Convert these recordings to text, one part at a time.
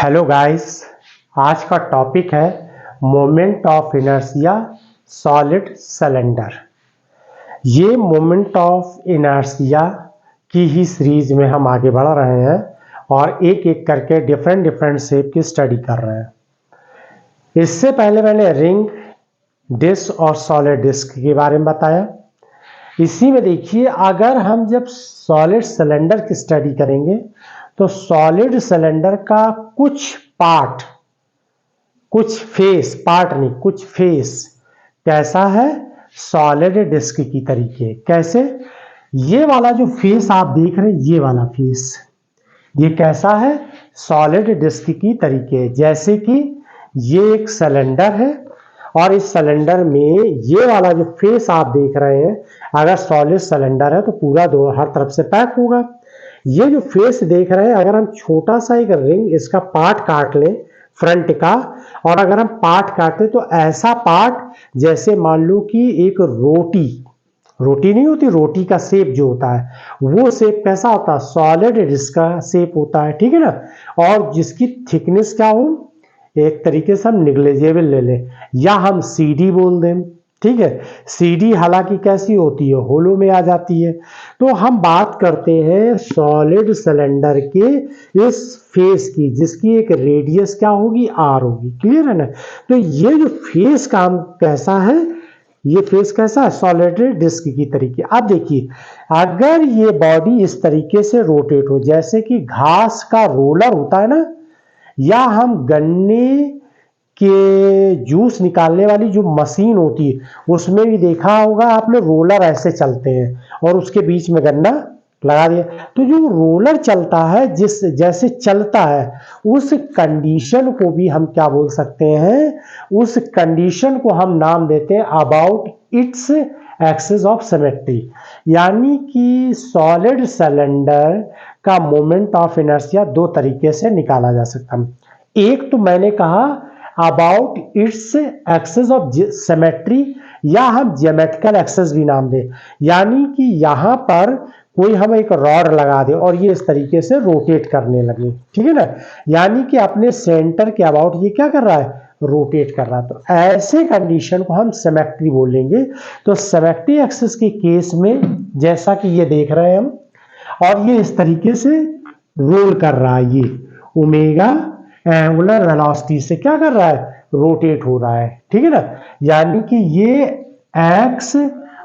Hello guys, आज का topic है moment of inertia solid cylinder. ये मोमेंट ऑफ इनर्शिया की ही सीरीज में हम आगे बढ़ रहे हैं और एक एक करके डिफरेंट शेप की स्टडी कर रहे हैं। इससे पहले मैंने रिंग, डिस्क और सॉलिड डिस्क के बारे में बताया। इसी में देखिए, अगर हम जब सॉलिड सिलेंडर की स्टडी करेंगे तो सॉलिड सिलेंडर का कुछ पार्ट, कुछ फेस, पार्ट नहीं कुछ फेस कैसा है, सॉलिड डिस्क की तरीके। कैसे? ये वाला जो फेस आप देख रहे हैं, ये वाला फेस ये कैसा है, सॉलिड डिस्क की तरीके। जैसे कि ये एक सिलेंडर है और इस सिलेंडर में ये वाला जो फेस आप देख रहे हैं, अगर सॉलिड सिलेंडर है तो पूरा दो हर तरफ से पैक होगा। ये जो फेस देख रहे हैं, अगर हम छोटा सा एक रिंग इसका पार्ट काट लें फ्रंट का, और अगर हम पार्ट काटें तो ऐसा पार्ट जैसे मान लो कि एक रोटी नहीं होती, रोटी का शेप जो होता है वो शेप कैसा होता है, सॉलिड डिस्क का शेप होता है, ठीक है ना। और जिसकी थिकनेस क्या हो, एक तरीके से हम निग्लेजेबल ले लें या हम सीडी बोल दें, ठीक है। सीडी हालांकि कैसी होती है, होलो में आ जाती है। तो हम बात करते हैं सॉलिड सिलेंडर के इस फेस की, जिसकी एक रेडियस क्या होगी, आर होगी। क्लियर है ना। तो ये जो फेस का कैसा है, ये फेस कैसा है, सॉलिड डिस्क की तरीके। अब देखिए, अगर ये बॉडी इस तरीके से रोटेट हो, जैसे कि घास का रोलर होता है ना, या हम गन्ने के जूस निकालने वाली जो मशीन होती है, उसमें भी देखा होगा आपने, रोलर ऐसे चलते हैं और उसके बीच में गन्ना लगा दिया। तो जो रोलर चलता है, जिस जैसे चलता है, उस कंडीशन को भी हम क्या बोल सकते हैं, उस कंडीशन को हम नाम देते हैं about its axis of symmetry. यानी कि सॉलिड सिलेंडर का मोमेंट ऑफ इनर्शिया दो तरीके से निकाला जा सकता है। एक तो मैंने कहा about its axis of symmetry, या हम ज्योमेट्रिकल एक्सिस भी नाम दें। यानी कि यहां पर कोई हम एक रॉड लगा दे और ये इस तरीके से रोटेट करने लगे, ठीक है ना। यानी कि अपने सेंटर के अबाउट ये क्या कर रहा है, रोटेट कर रहा है। तो ऐसे कंडीशन को हम सिमेट्री बोलेंगे। तो सिमेट्री एक्सिस के केस में जैसा कि ये देख रहे हैं हम, और ये इस तरीके से रोल कर रहा है, ये ओमेगा एंगुलर वेलोसिटी से क्या कर रहा है, रोटेट हो रहा है, ठीक है ना। यानी कि ये एक्स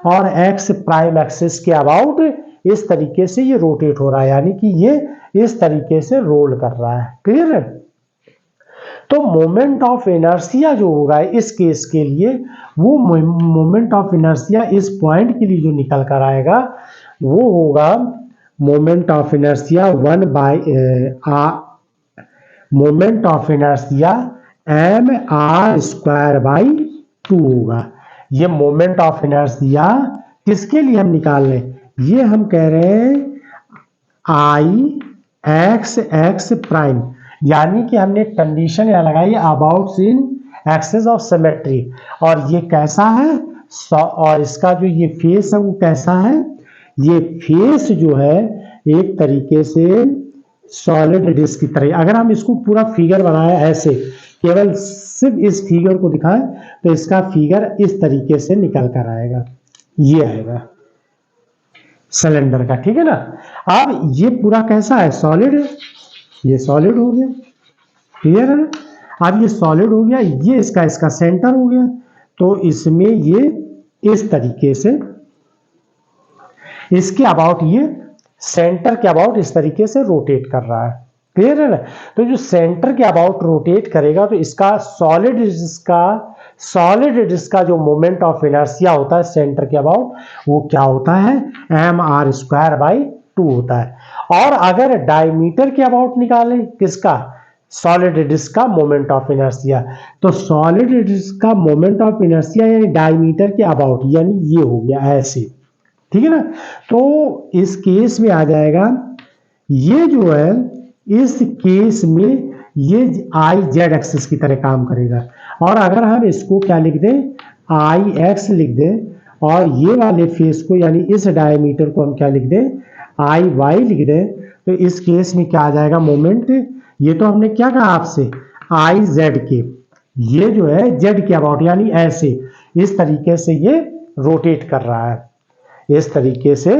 और एक्स प्राइम एक्सिस के अबाउट इस तरीके से ये रोटेट हो रहा है, यानी कि ये इस तरीके से रोल कर रहा है। क्लियर है। तो मोमेंट ऑफ इनर्शिया जो होगा इस केस के लिए, वो मोमेंट ऑफ इनर्शिया इस पॉइंट के लिए जो निकल कर आएगा वो होगा moment of inertia moment of inertia M R square by 2 होगा। ये मोमेंट ऑफ इनर्शिया किसके लिए हम निकाल रहे हैं, ये हम कह रहे हैं आई एक्स एक्स प्राइम। यानी कि हमने कंडीशन यहां लगाई about in axis of symmetry, और ये कैसा है, और इसका जो ये फेस है वो कैसा है, ये फेस जो है एक तरीके से सॉलिड डिस्क की तरह। अगर हम इसको पूरा फिगर बनाए ऐसे, केवल सिर्फ इस फिगर को दिखाएं, तो इसका फिगर इस तरीके से निकल कर आएगा, ये आएगा सिलेंडर का, ठीक है ना। अब ये पूरा कैसा है, सॉलिड है, ये सॉलिड हो गया, क्लियर है ना। अब ये सॉलिड हो गया, ये इसका सेंटर हो गया, तो इसमें ये इस तरीके से इसके अबाउट, ये सेंटर के अबाउट इस तरीके से रोटेट कर रहा है। क्लियर है ना। तो जो सेंटर के अबाउट रोटेट करेगा तो इसका सॉलिड डिस्क का जो मोमेंट ऑफ इनर्शिया होता है सेंटर के अबाउट, वो क्या होता है, एम आर स्क्वायर बाई 2 होता है। और अगर डायमीटर के अबाउट निकालें किसका, सॉलिड डिस्क का मोमेंट ऑफ इनर्शिया, तो सॉलिड डिस्क का मोमेंट ऑफ इनर्शिया यानी डायमीटर के अबाउट, यानी ये हो गया ऐसे, ठीक है ना। तो इस केस में आ जाएगा, ये जो है इस केस में ये आई जेड एक्सिस की तरह काम करेगा। और अगर हम इसको क्या लिख दें, आई एक्स लिख दें, और ये वाले फेस को यानी इस डायमीटर को हम क्या लिख दें, आई वाई लिख दें, तो इस केस में क्या आ जाएगा मोमेंट, ये तो हमने क्या कहा आपसे, आई जेड के, ये जो है जेड के अबाउट, यानी ऐसे इस तरीके से ये रोटेट कर रहा है, इस तरीके से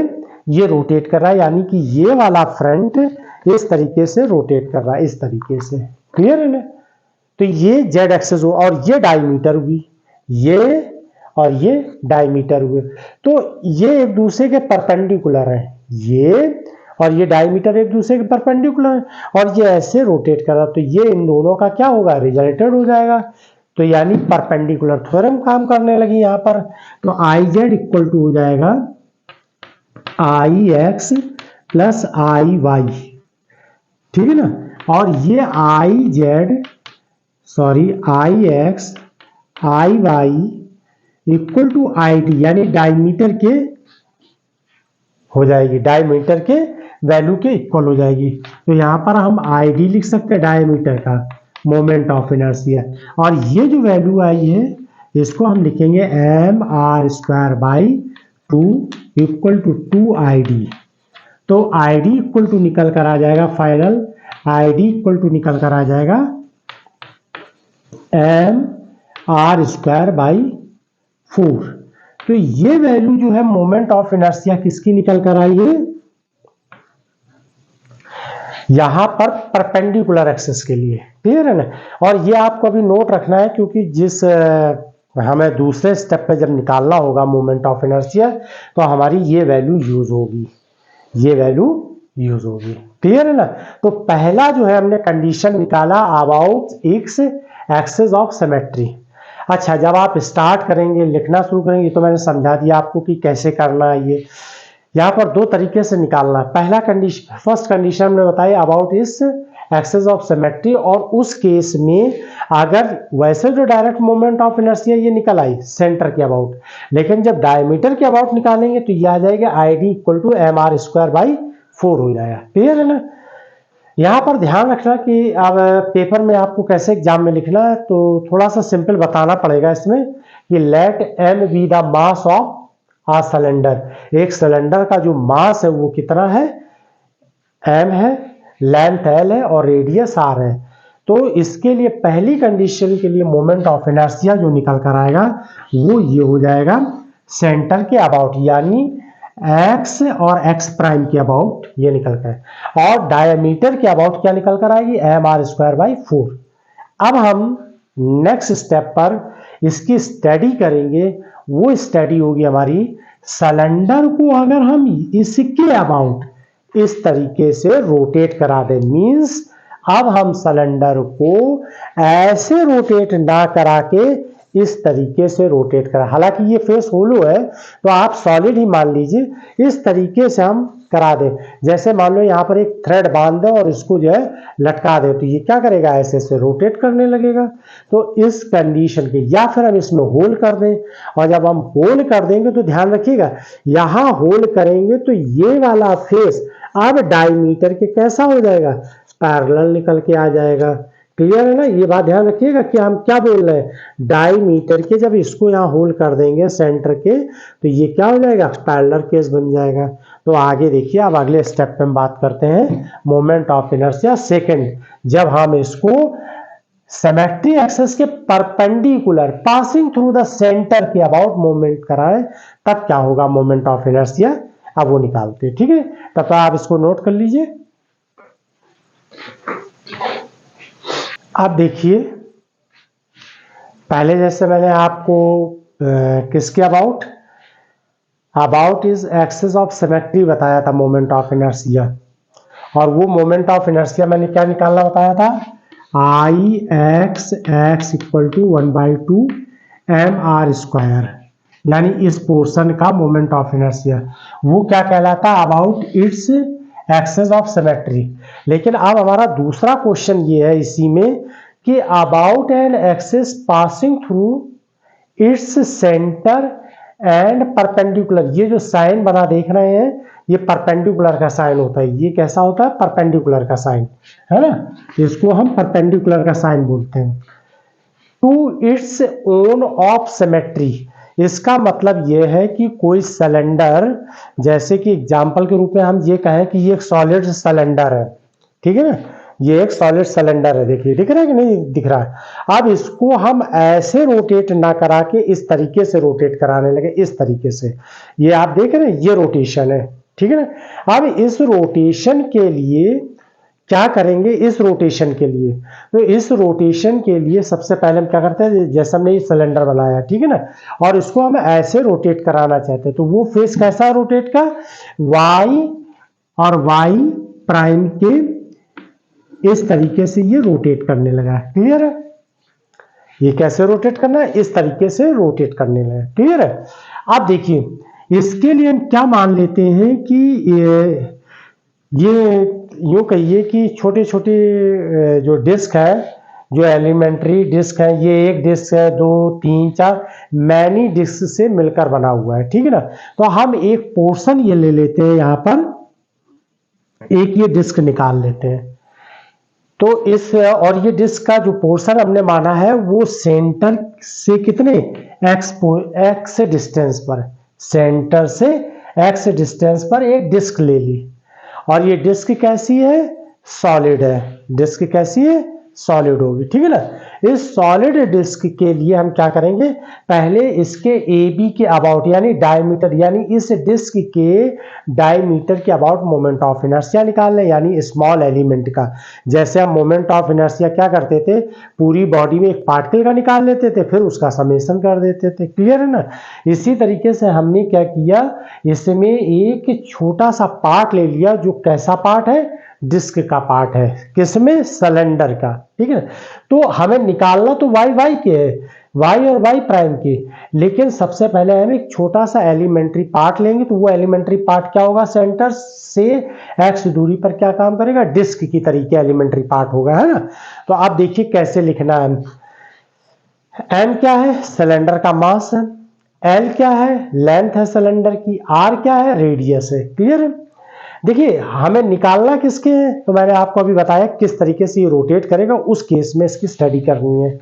ये रोटेट कर रहा है, यानी कि ये वाला फ्रंट इस तरीके से रोटेट कर रहा है, इस तरीके से। क्लियर है ना? तो ये जेड एक्सेस हो, और ये डायमीटर हुई, ये और ये डायमीटर हुए, तो ये एक दूसरे के परपेंडिकुलर है, ये और ये डायमीटर एक दूसरे के परपेंडिकुलर है, और ये ऐसे रोटेट कर रहा, तो ये इन दोनों का क्या होगा, रिजल्टेड हो जाएगा। तो यानी परपेंडिकुलर थ्योरम काम करने लगी यहाँ पर। तो आई जेड इक्वल टू हो जाएगा I X plus I Y, ठीक है ना। और ये I Z I X I Y equal to I D, यानी डायमीटर के हो जाएगी, डायमीटर के वैल्यू के इक्वल हो जाएगी। तो यहां पर हम आई डी लिख सकते हैं डायमीटर का, मोमेंट ऑफ इनर्शिया, और ये जो वैल्यू आई है इसको हम लिखेंगे M R square by 2 equal to 2 I D. तो आई डी इक्वल टू निकल कर आ जाएगा, final I D equal to निकल कर आ जाएगा एम आर स्क्वायर बाई 4। तो ये वैल्यू जो है मोमेंट ऑफ इनर्शिया किसकी निकल कर आई है, यहां पर परपेंडिकुलर एक्सिस के लिए। क्लियर है ना? और ये आपको अभी नोट रखना है, क्योंकि जिस हमें दूसरे स्टेप पे जब निकालना होगा मोमेंट ऑफ इनर्शिया, तो हमारी ये वैल्यू यूज होगी, ये वैल्यू यूज होगी। क्लियर है ना? तो पहला जो है हमने कंडीशन निकाला about x axis of symmetry. अच्छा, जब आप स्टार्ट करेंगे, लिखना शुरू करेंगे, तो मैंने समझा दिया आपको कि कैसे करना है। ये यहाँ पर दो तरीके से निकालना है। पहला कंडीशन, फर्स्ट कंडीशन हमने बताया अबाउट इस एक्सिस ऑफ सिमेट्री, और उस केस में अगर वैसे जो डायरेक्ट मोमेंट ऑफ इनर्शिया ये निकल आई सेंटर के अबाउट, लेकिन जब डायमीटर के अबाउट निकालेंगे तो ये आ जाएगा I D equal to M R square by 4 हो जाएगा। क्लियर है ना? यहाँ पर ध्यान रखना कि अब पेपर में आपको कैसे एग्जाम में लिखना है, तो थोड़ा सा सिंपल बताना पड़ेगा इसमें कि let M B the mass of a cylinder. एक सिलेंडर का जो मास है वो कितना है, एम है, लेंथ एल है और रेडियस आर है। तो इसके लिए पहली कंडीशन के लिए मोमेंट ऑफ इनर्शिया जो निकल कर आएगा वो ये हो जाएगा सेंटर के अबाउट, यानी एक्स और एक्स प्राइम के अबाउट ये निकल कर, और डायमीटर के अबाउट क्या निकल कर आएगी, एम आर स्क्वायर बाई 4। अब हम नेक्स्ट स्टेप पर इसकी स्टडी करेंगे। वो स्टडी होगी हमारी, सिलेंडर को अगर हम इसके अबाउट इस तरीके से रोटेट करा दें, मींस अब हम सिलेंडर को ऐसे रोटेट ना करा के इस तरीके से रोटेट करा, हालांकि ये फेस होलो है तो आप सॉलिड ही मान लीजिए, इस तरीके से हम करा दें। जैसे मान लो यहाँ पर एक थ्रेड बांध दो और इसको जो है लटका दे, तो ये क्या करेगा, ऐसे ऐसे रोटेट करने लगेगा। तो इस कंडीशन के, या फिर हम इसमें होल कर दें, और जब हम होल कर देंगे तो ध्यान रखिएगा, यहाँ होल करेंगे तो ये वाला फेस अब डायमीटर के कैसा हो जाएगा, पैरेलल निकल के आ जाएगा। क्लियर है ना? ये बात ध्यान रखिएगा कि हम क्या बोल रहे हैं, डायमीटर के जब इसको यहाँ होल कर देंगे सेंटर के, तो ये क्या हो जाएगा, पैरेलल केस बन जाएगा। तो आगे देखिए, अब अगले स्टेप पे हम बात करते हैं मोमेंट ऑफ इनर्शिया सेकंड, जब हम इसको सिमेट्री एक्सिस के perpendicular passing through the centre के अबाउट मूवमेंट कराएं, तब क्या होगा मोमेंट ऑफ इनर्शिया, अब वो निकालते हैं। ठीक है, तब तो आप इसको नोट कर लीजिए। अब देखिए, पहले जैसे मैंने आपको किसके about is axis of symmetry बताया था मोमेंट ऑफ इनर्शिया, और वो मोमेंट ऑफ इनर्शिया मैंने क्या निकालना बताया था, I X X equal to 1/2 M R square, यानी इस पोर्शन का मोमेंट ऑफ इनर्शिया वो क्या कहलाता है, about its axis of symmetry. लेकिन अब हमारा दूसरा क्वेश्चन ये है इसी में कि about an axis passing through its centre and perpendicular, ये जो साइन बना देख रहे हैं ये परपेंडिकुलर का साइन होता है। ये कैसा होता है, परपेंडिकुलर का साइन, है ना, इसको हम परपेंडिकुलर का साइन बोलते हैं। To its own of symmetry, इसका मतलब यह है कि कोई सिलेंडर, जैसे कि एग्जाम्पल के रूप में हम ये कहें कि ये एक सॉलिड सिलेंडर है, ठीक है ना, ये एक सॉलिड सिलेंडर है, देखिए दिख रहा है कि नहीं दिख रहा है। अब इसको हम ऐसे रोटेट ना करा के इस तरीके से रोटेट कराने लगे, इस तरीके से, ये आप देख रहे हैं, ये रोटेशन है, ठीक है ना। अब इस रोटेशन के लिए क्या करेंगे, इस रोटेशन के लिए, तो इस रोटेशन के लिए सबसे पहले हम क्या करते हैं, जैसे हमने ये सिलेंडर बनाया, ठीक है ना, और इसको हम ऐसे रोटेट कराना चाहते हैं, तो वो फेस कैसा रोटेट का, वाई और वाई प्राइम के इस तरीके से ये रोटेट करने लगा है, क्लियर है। ये कैसे रोटेट करना है, इस तरीके से रोटेट करने लगा, क्लियर है। अब देखिए इसके लिए हम क्या मान लेते हैं कि ये यूं कहिए कि छोटे छोटे जो डिस्क है, जो एलिमेंट्री डिस्क है, ये एक डिस्क है, 2 3 4 मैनी डिस्क से मिलकर बना हुआ है, ठीक है ना। तो हम एक पोर्शन ये ले लेते हैं, यहां पर एक ये डिस्क निकाल लेते हैं। तो इस और ये डिस्क का जो पोर्शन हमने माना है वो सेंटर से कितने एक्स डिस्टेंस पर, सेंटर से एक्स डिस्टेंस पर एक डिस्क ले ली, और ये डिस्क कैसी है, सॉलिड है, डिस्क कैसी है, सॉलिड होगी, ठीक है ना। इस सॉलिड डिस्क के लिए हम क्या करेंगे, पहले इसके ए बी के अबाउट यानी डायमीटर, यानी इस डिस्क के डायमीटर के अबाउट मोमेंट ऑफ इनर्शिया निकाल लें, यानी स्मॉल एलिमेंट का। जैसे हम मोमेंट ऑफ इनर्शिया क्या करते थे, पूरी बॉडी में एक पार्टिकल का निकाल लेते थे, फिर उसका समेशन कर देते थे, क्लियर है ना। इसी तरीके से हमने क्या किया, इसमें एक छोटा सा पार्ट ले लिया, जो कैसा पार्ट है, डिस्क का पार्ट है, किसमें, सिलेंडर का, ठीक है। तो हमें निकालना तो वाई वाई के है, वाई और वाई प्राइम की, लेकिन सबसे पहले हम एक छोटा सा एलिमेंट्री पार्ट लेंगे, तो वो एलिमेंट्री पार्ट क्या होगा, सेंटर से एक्स दूरी पर क्या काम करेगा, डिस्क की तरीके एलिमेंट्री पार्ट होगा, है ना। तो आप देखिए कैसे लिखना है, एम क्या है, सिलेंडर का मास है, एल क्या है, लेंथ है सिलेंडर की, आर क्या है, रेडियस है, क्लियर है। देखिए हमें निकालना किसके हैं, तो मैंने आपको अभी बताया किस तरीके से ये रोटेट करेगा, उस केस में इसकी स्टडी करनी है।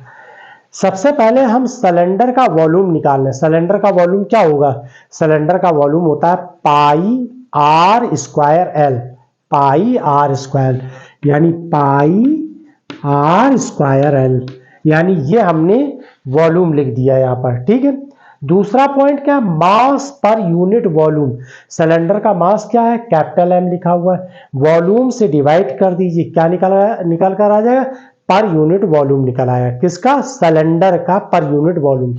सबसे पहले हम सिलेंडर का वॉल्यूम निकाल लें। सिलेंडर का वॉल्यूम क्या होगा, सिलेंडर का वॉल्यूम होता है pi R square L, pi R square, यानी पाई आर स्क्वायर एल, यानी ये हमने वॉल्यूम लिख दिया यहाँ पर, ठीक है। दूसरा पॉइंट क्या, मास पर यूनिट वॉल्यूम, सिलेंडर का मास क्या है, कैपिटल एम लिखा हुआ है, वॉल्यूम से डिवाइड कर दीजिए, क्या निकल कर आ जाएगा, पर यूनिट वॉल्यूम निकल आया, किसका, सिलेंडर का पर यूनिट वॉल्यूम।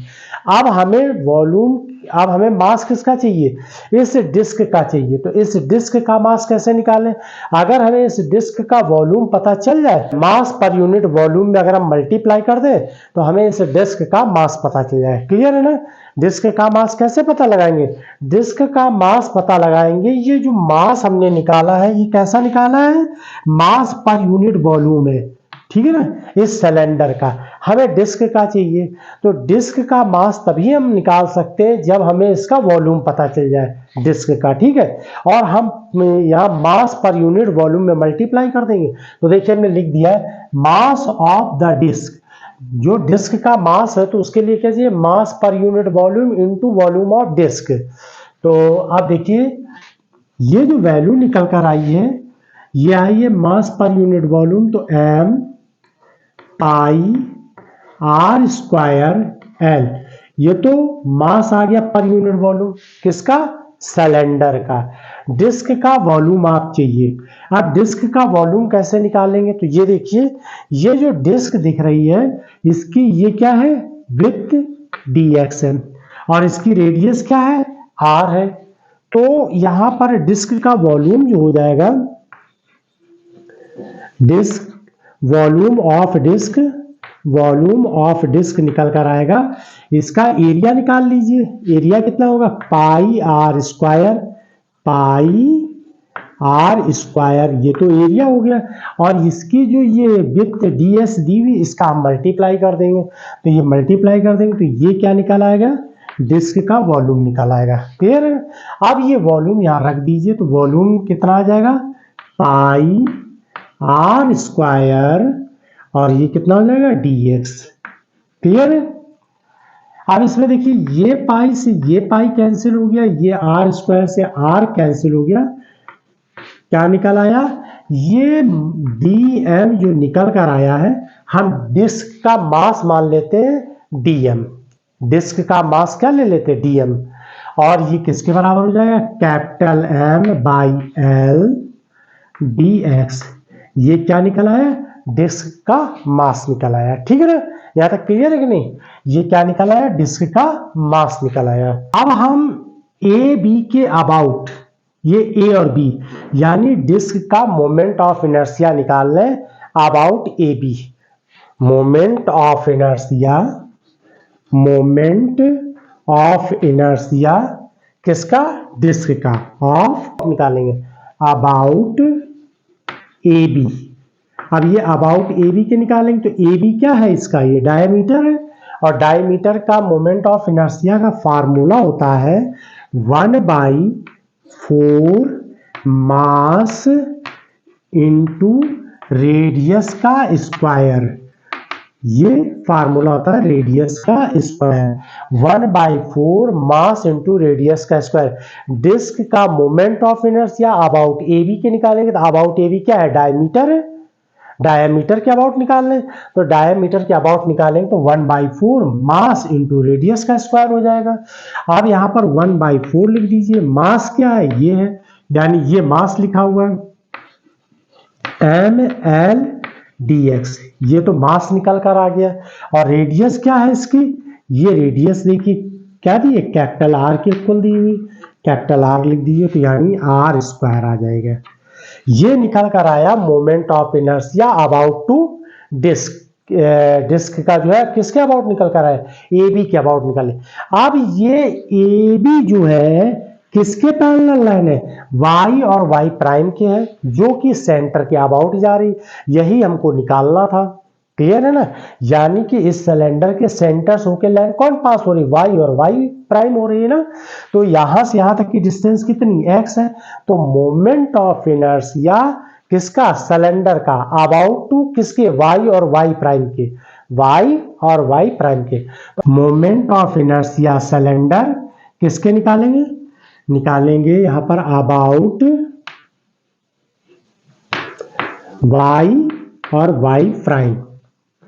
अब हमें वॉल्यूम, अब हमें मास किसका चाहिए, इस डिस्क का चाहिए, तो इस डिस्क का मास कैसे निकालें, अगर हमें इस डिस्क का वॉल्यूम पता चल जाए, मास पर यूनिट वॉल्यूम में अगर हम मल्टीप्लाई कर दें, तो हमें इस डिस्क का मास पता चल जाए, क्लियर है ना। डिस्क का मास कैसे पता लगाएंगे, डिस्क का मास पता लगाएंगे, ये जो मास हमने निकाला है ये कैसा निकाला है, मास पर यूनिट वॉल्यूम है, ठीक है ना। इस सिलेंडर का हमें डिस्क का चाहिए, तो डिस्क का मास तभी हम निकाल सकते हैं जब हमें इसका वॉल्यूम पता चल जाए डिस्क का, ठीक है। और हम यहाँ मास पर यूनिट वॉल्यूम में मल्टीप्लाई कर देंगे, तो देखिए हमने लिख दिया है मास ऑफ द डिस्क, जो डिस्क का मास है तो उसके लिए क्या चाहिए, मास पर unit volume into volume of disc. तो आप देखिए ये जो वैल्यू निकल कर आई है, ये आई है मास पर यूनिट वॉल्यूम, तो M pi R square L, ये तो मास आ गया पर यूनिट वॉल्यूम, किसका, सिलेंडर का। डिस्क का वॉल्यूम आप चाहिए, अब डिस्क का वॉल्यूम कैसे निकालेंगे, तो ये देखिए ये जो डिस्क दिख रही है इसकी ये क्या है, विड्थ dx है, और इसकी रेडियस क्या है, r है। तो यहां पर डिस्क का वॉल्यूम जो हो जाएगा, डिस्क वॉल्यूम ऑफ डिस्क निकल कर आएगा, इसका एरिया निकाल लीजिए, एरिया कितना होगा, पाई आर स्क्वायर, ये तो एरिया हो गया, और इसकी जो ये विड्थ ds दी हुई, इसका हम मल्टीप्लाई कर देंगे, तो ये मल्टीप्लाई कर देंगे तो ये क्या निकल आएगा, डिस्क का वॉल्यूम निकल आएगा, क्लियर है। अब ये वॉल्यूम यहां रख दीजिए, तो वॉल्यूम कितना आ जाएगा, पाई आर स्क्वायर, और ये कितना हो जाएगा, dx, क्लियर है। अब इसमें देखिए ये पाई से ये पाई कैंसिल हो गया, ये आर स्क्वायर से आर कैंसिल हो गया, क्या निकल आया, ये dm जो निकल कर आया है, हम डिस्क का मास मान लेते हैं dm, डिस्क का मास क्या ले लेते हैं dm, और ये किसके बराबर हो जाएगा, capital M by L dx। ये क्या निकल आया, डिस्क का मास निकल आया। ठीक है ना, यहां तक क्लियर है कि नहीं? ये क्या निकल आया, डिस्क का मास निकल आया। अब हम ए बी के अबाउट, ये ए और बी यानी डिस्क का मोमेंट ऑफ इनर्शिया निकाल लें about A B. Moment of inertia, moment of inertia किसका, डिस्क का, ऑफ निकालेंगे अबाउट ए बी। अब ये अबाउट ए बी के निकालेंगे तो ए बी क्या है इसका, ये डायमीटर है, और डायमीटर का मोमेंट ऑफ इनर्शिया का फार्मूला होता है 1/4 मास इंटू रेडियस का स्क्वायर। ये फार्मूला होता है रेडियस का स्क्वायर, 1/4 मास इंटू रेडियस का स्क्वायर। डिस्क का moment of inertia about A B के निकालेंगे तो अबाउट ए बी क्या है, डायमीटर है, डायमीटर के अबाउट निकाल लें तो डायमीटर के अबाउट निकालेंगे तो 1/4 मास इंटू रेडियस का स्क्वायर हो जाएगा। अब यहाँ पर 1/4 लिख दीजिए, मास क्या है, ये है, यानी ये मास लिखा हुआ है ml dx, ये तो मास निकल कर आ गया। और रेडियस क्या है इसकी, ये रेडियस देखिए क्या दी है, कैपिटल R के इक्वल दी हुई, कैपिटल R लिख दीजिए तो यानी R स्क्वायर आ जाएगा। ये निकल कर आया moment of inertia about to disc. Disc का जो है किसके अबाउट निकल कर आया, ए बी के अबाउट निकले। अब ये ए बी जो है किसके पैरेलल लाइन है, y और y प्राइम के है, जो कि सेंटर के अबाउट जा रही, यही हमको निकालना था। क्लियर है ना, यानी कि इस सिलेंडर के सेंटर से होकर लाइन कौन पास हो रही, y और y प्राइम हो रही है ना, तो यहां से यहां तक की डिस्टेंस कितनी, x है। तो मोमेंट ऑफ इनर्शिया किसका, सिलेंडर का, अबाउट टू किसके, y और y प्राइम के, y और y प्राइम के। मोमेंट ऑफ इनर्शिया सिलेंडर किसके निकालेंगे, निकालेंगे यहां पर अबाउट y और y प्राइम।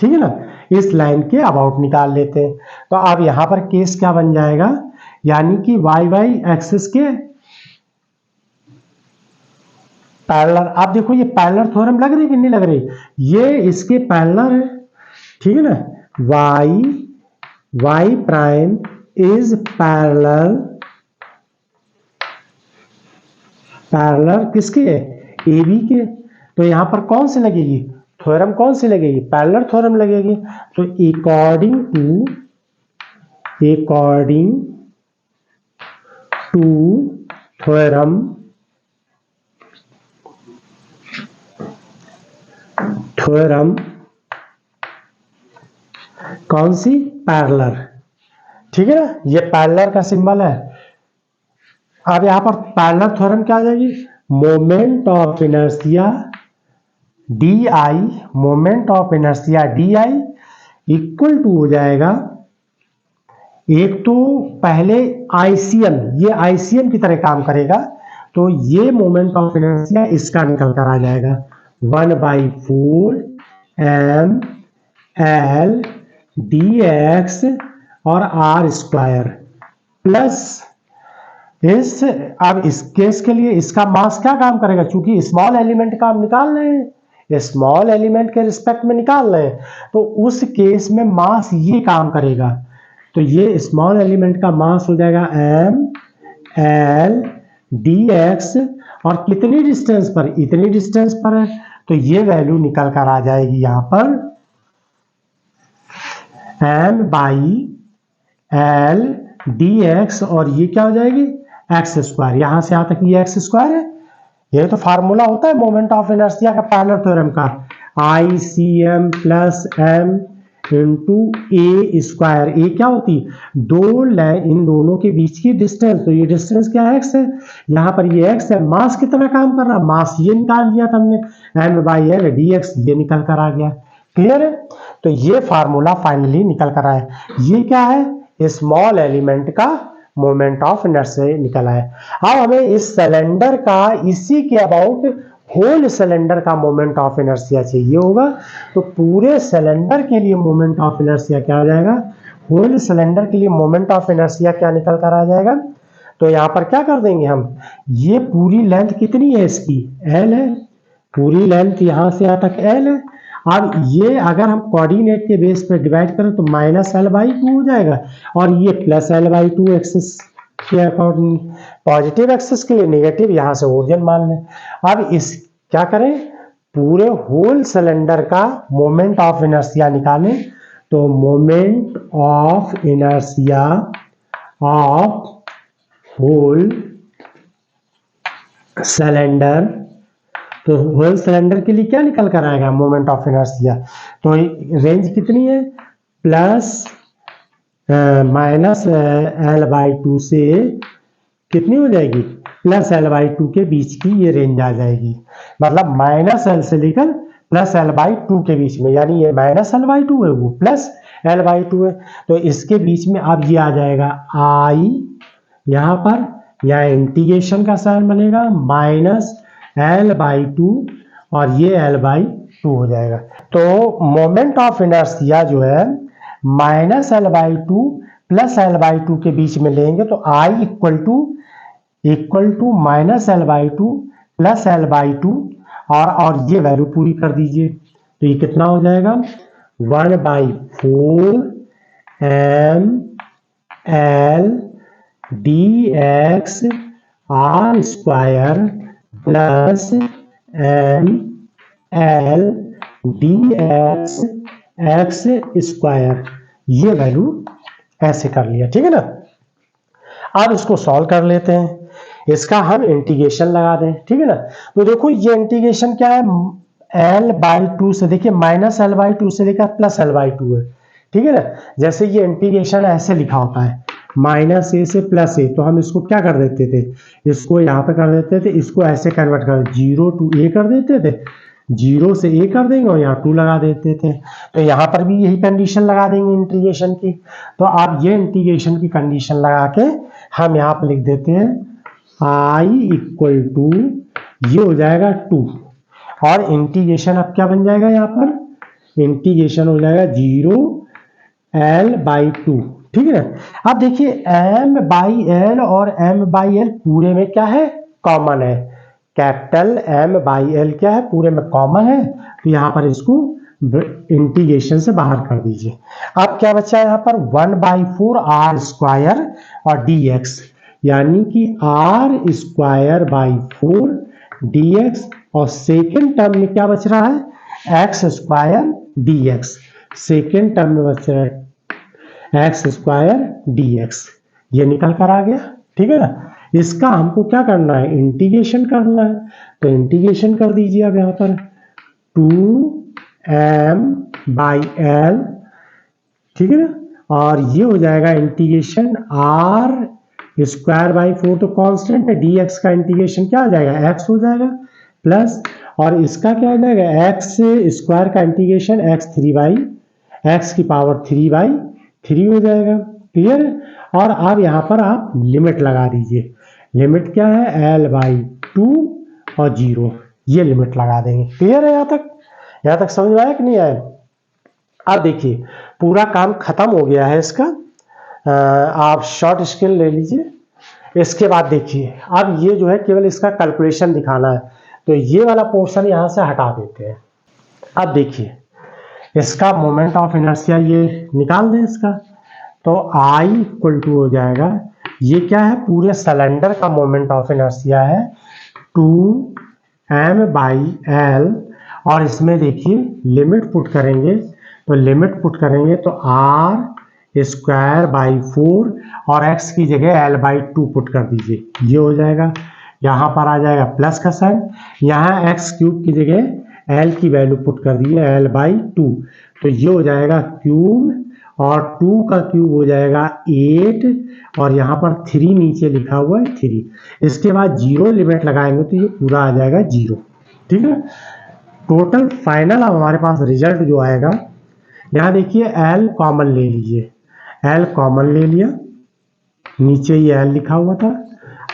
ठीक है ना, इस लाइन के अबाउट निकाल लेते हैं। तो अब यहां पर केस क्या बन जाएगा, यानी कि y एक्सिस के पैरेलल। आप देखो ये पैरेलल थ्योरम लग रही कि नहीं लग रही, ये इसके पैरेलल है। ठीक है ना, y प्राइम इज पैरेलल किसके, ए बी के। तो यहां पर कौन सी लगेगी, थ्योरम कौन सी लगेगी, पैरेलल थ्योरम लगेगी। तो अकॉर्डिंग टू थ्योरम कौन सी, पैरेलल। ठीक है ना, ये पैरेलल का सिंबल है। अब यहां पर पैरेलल थ्योरम क्या आ जाएगी, moment of inertia D I, moment of inertia D I equal to हो जाएगा, एक तो पहले आईसीएम, ये आईसीएम की तरह काम करेगा, तो ये मोमेंट ऑफ इनर्शिया इसका निकल कर आ जाएगा 1/4 ml dx और r स्क्वायर प्लस इस। अब इस केस के लिए इसका मास क्या काम करेगा, क्योंकि स्मॉल एलिमेंट का हम निकाल रहे हैं, स्मॉल एलिमेंट के रिस्पेक्ट में निकाल रहे हैं, तो उस केस में मास ये काम करेगा। तो ये स्मॉल एलिमेंट का मास हो जाएगा ml dx, और कितनी डिस्टेंस पर, इतनी डिस्टेंस पर है, तो ये वैल्यू निकल कर आ जाएगी यहां पर m/l dx, और ये क्या हो जाएगी एक्स स्क्वायर, यहां से यहां तक ये एक्स स्क्वायर है। ये तो फार्मूला होता है मोमेंट ऑफ इनर्शिया का पैरेलल थ्योरम का, ICM प्लस m इंटू ए स्क्वायर। ए क्या होती, दो लाइन, इन दोनों के बीच की डिस्टेंस, तो ये डिस्टेंस क्या है, एक्स है, यहाँ पर ये एक्स है। मास कितना काम कर रहा, मास ये निकाल लिया था हमने, m/l dx, ये निकल कर आ गया। क्लियर है, तो ये फार्मूला फाइनली निकल कर आया। ये क्या है, स्मॉल एलिमेंट का मोमेंट ऑफ इनर्शिया निकल आया। अब हमें इस सिलेंडर का इसी के अबाउट होल सिलेंडर का मोमेंट ऑफ इनर्शिया चाहिए होगा, तो पूरे सिलेंडर के लिए मोमेंट ऑफ इनर्शिया क्या आ जाएगा, होल सिलेंडर के लिए मोमेंट ऑफ इनर्शिया क्या निकल कर आ जाएगा। तो यहाँ पर क्या कर देंगे हम, ये पूरी लेंथ कितनी है इसकी, एल है, पूरी लेंथ यहाँ से यहाँ तक एल है। अब ये अगर हम कोऑर्डिनेट के बेस पे डिवाइड करें तो -l/2 हो जाएगा, और ये +l/2 एक्सिस के अकॉर्डिंग, पॉजिटिव एक्सिस के लिए नेगेटिव, यहाँ से ओरिजिन मान लें। अब इस क्या करें, पूरे होल सिलेंडर का मोमेंट ऑफ इनर्शिया निकालें, तो moment of inertia of whole cylinder, तो होल सिलेंडर के लिए क्या निकल कर आएगा मोमेंट ऑफ इनर्शिया, तो रेंज कितनी है, -l/2 से कितनी हो जाएगी, +l/2 के बीच की ये रेंज आ जाएगी, मतलब -l से लेकर +l/2 के बीच में, यानी ये -l/2 है, वो +l/2 है, तो इसके बीच में अब ये आ जाएगा I, यहाँ पर यहाँ इंटीग्रेशन का साइन बनेगा -l/2 और ये l/2 हो जाएगा। तो मोमेंट ऑफ इनर्शिया जो है -l/2 +l/2 के बीच में लेंगे, तो I equal to -l/2 +l/2, और ये वैल्यू पूरी कर दीजिए, तो ये कितना हो जाएगा, 1/4 ml dx r square plus ml dx x square, ये वैल्यू ऐसे कर लिया, ठीक है ना। अब इसको सॉल्व कर लेते हैं, इसका हम इंटीग्रेशन लगा दें, ठीक है ना। तो देखो ये इंटीग्रेशन क्या है, l/2 से, देखिए -l/2 से लेकर +l/2 है, ठीक है ना। जैसे ये इंटीग्रेशन ऐसे लिखा होता है -a से +a, तो हम इसको क्या कर देते थे, इसको यहाँ पे कर देते थे, इसको ऐसे कन्वर्ट कर 0 to a कर देते थे, 0 से a कर देंगे और यहाँ 2 लगा देते थे। तो यहाँ पर भी यही कंडीशन लगा देंगे इंटीग्रेशन की। तो आप ये इंटीग्रेशन की कंडीशन लगा के हम यहाँ पर लिख देते हैं I इक्वल टू, ये हो जाएगा 2, और इंटीग्रेशन अब क्या बन जाएगा, यहाँ पर इंटीग्रेशन हो जाएगा 0l/2, ठीक है। अब देखिए m/l और m/l पूरे में क्या है, कॉमन है, कैपिटल m/l क्या है, पूरे में कॉमन है, तो यहाँ पर इसको इंटीग्रेशन से बाहर कर दीजिए। अब क्या बचा है यहाँ पर, 1/4 r स्क्वायर और dx, यानी कि r²/4 dx, और सेकेंड टर्म में क्या बच रहा है, x² dx, सेकेंड टर्म में बच रहा है x² dx, ये निकल कर आ गया, ठीक है ना। इसका हमको क्या करना है, इंटीग्रेशन करना है, तो इंटीग्रेशन कर दीजिए अब यहाँ पर 2m/l, ठीक है ना, और ये हो जाएगा इंटीग्रेशन r²/4, तो कांस्टेंट है, dx का इंटीग्रेशन क्या हो जाएगा, x हो जाएगा, प्लस, और इसका क्या हो जाएगा, x² का इंटीग्रेशन x³ हो जाएगा, क्लियर। और अब यहाँ पर आप लिमिट लगा दीजिए, लिमिट क्या है, l/2 और 0, ये लिमिट लगा देंगे, क्लियर है। यहाँ तक समझ में आया कि नहीं आया। अब देखिए पूरा काम खत्म हो गया है इसका, आप शॉर्ट स्केल ले लीजिए। इसके बाद देखिए अब ये जो है केवल इसका कैलकुलेशन दिखाना है, तो ये वाला पोर्शन यहाँ से हटा देते हैं। अब देखिए इसका मोमेंट ऑफ इनर्शिया ये निकाल दें इसका, तो I इक्वल टू हो जाएगा, ये क्या है, पूरे सिलेंडर का मोमेंट ऑफ इनर्शिया है 2m/l, और इसमें देखिए लिमिट पुट करेंगे, तो लिमिट पुट करेंगे तो r²/4 और x की जगह l/2 पुट कर दीजिए, ये हो जाएगा, यहाँ पर आ जाएगा प्लस का साइन, यहाँ x³ की जगह l की वैल्यू पुट कर दीजिए l/2, तो ये हो जाएगा क्यूब, और 2 का क्यूब हो जाएगा 8, और यहाँ पर 3 नीचे लिखा हुआ है 3, इसके बाद 0 लिमिट लगाएंगे तो ये पूरा आ जाएगा 0, ठीक है। टोटल फाइनल अब हमारे पास रिजल्ट जो आएगा, यहाँ देखिए l कॉमन ले लीजिए, l कॉमन ले लिया, नीचे ये l लिखा हुआ था,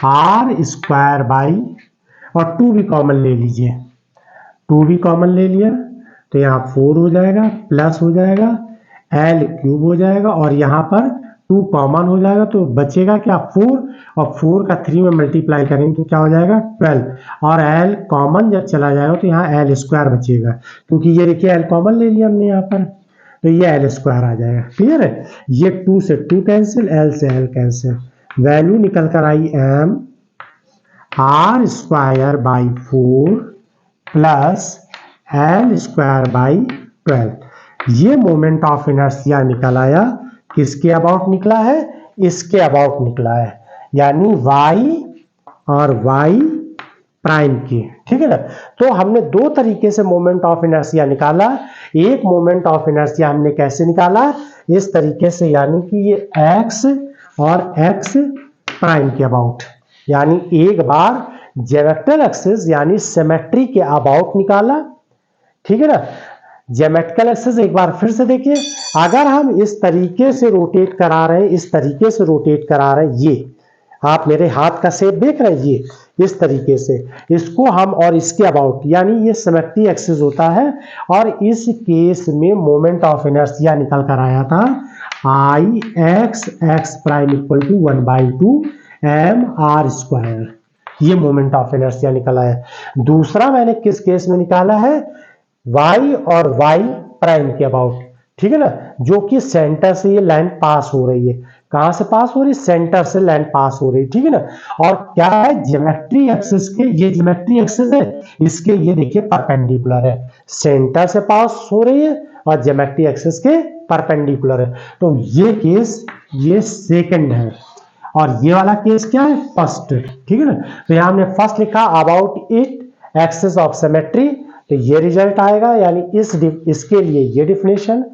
r² और 2 भी कॉमन ले लीजिए, 2 भी कॉमन ले लिया तो यहाँ 4 हो जाएगा, प्लस हो जाएगा एल क्यूब हो जाएगा, और यहाँ पर 2 कॉमन हो जाएगा तो बचेगा क्या 4, और 4 का 3 में मल्टीप्लाई करेंगे तो क्या हो जाएगा 12, और एल कॉमन जब चला जाएगा तो यहाँ एल स्क्वायर बचेगा, क्योंकि ये देखिए एल कॉमन ले लिया हमने यहाँ पर, तो ये एल स्क्वायर आ जाएगा। क्लियर है, ये 2 से 2 कैंसिल, एल से एल कैंसिल, वैल्यू निकल कर आई M R square by 4 plus L square by 12। ये मोमेंट ऑफ इनर्शिया निकल आया, किसके अबाउट निकला है, इसके अबाउट निकला है, यानी y और y प्राइम की। ठीक है ना, तो हमने दो तरीके से मोमेंट ऑफ इनर्शिया निकाला। एक मोमेंट ऑफ इनर्शिया हमने कैसे निकाला, इस तरीके से, यानी कि ये x और x प्राइम के अबाउट, यानी एक बार ज्योमेट्रिकल एक्सिस यानी सिमेट्री के अबाउट निकाला। ठीक है ना, ज्योमेट्रिकल एक्सिस एक बार फिर से देखिए, अगर हम इस तरीके से रोटेट करा रहे हैं, इस तरीके से रोटेट करा रहे हैं, ये आप मेरे हाथ का शेप देख रहे हैं, ये इस तरीके से, इसको हम और इसके अबाउट, यानी ये सिमेट्री एक्सिस होता है, और इस केस में मोमेंट ऑफ इनर्शिया निकल कर आया था I X X prime equal to 1/2 M R square. ये मोमेंट ऑफ इनर्शिया निकल आया। दूसरा मैंने किस केस में निकाला है, y और y प्राइम के अबाउट। ठीक है ना, जो कि सेंटर से ये लाइन पास हो रही है, कहां से पास हो रही है, सेंटर से लाइन पास हो रही है। ठीक है ना, और क्या है, ज्योमेट्री एक्सिस के, ये ज्योमेट्री एक्सिस है, इसके ये देखिए परपेंडिकुलर है, सेंटर से पास हो रही है और ज्योमेट्री एक्सिस के परपेंडिकुलर है। तो ये केस, ये सेकंड है, और ये वाला केस क्या है, फर्स्ट। ठीक है ना, तो यहां हमने फर्स्ट लिखा about it axis of symmetry, तो ये रिजल्ट आएगा, यानी इसके लिए ये डिफिनेशन,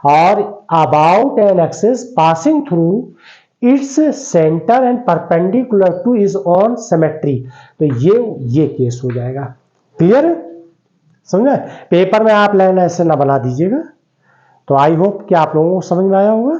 और about an axis passing through its centre and perpendicular two is on symmetry, तो ये केस हो जाएगा। क्लियर है, समझा। पेपर में आप लाइन ऐसे ना बना दीजिएगा। तो आई होप कि आप लोगों को समझ में आया होगा।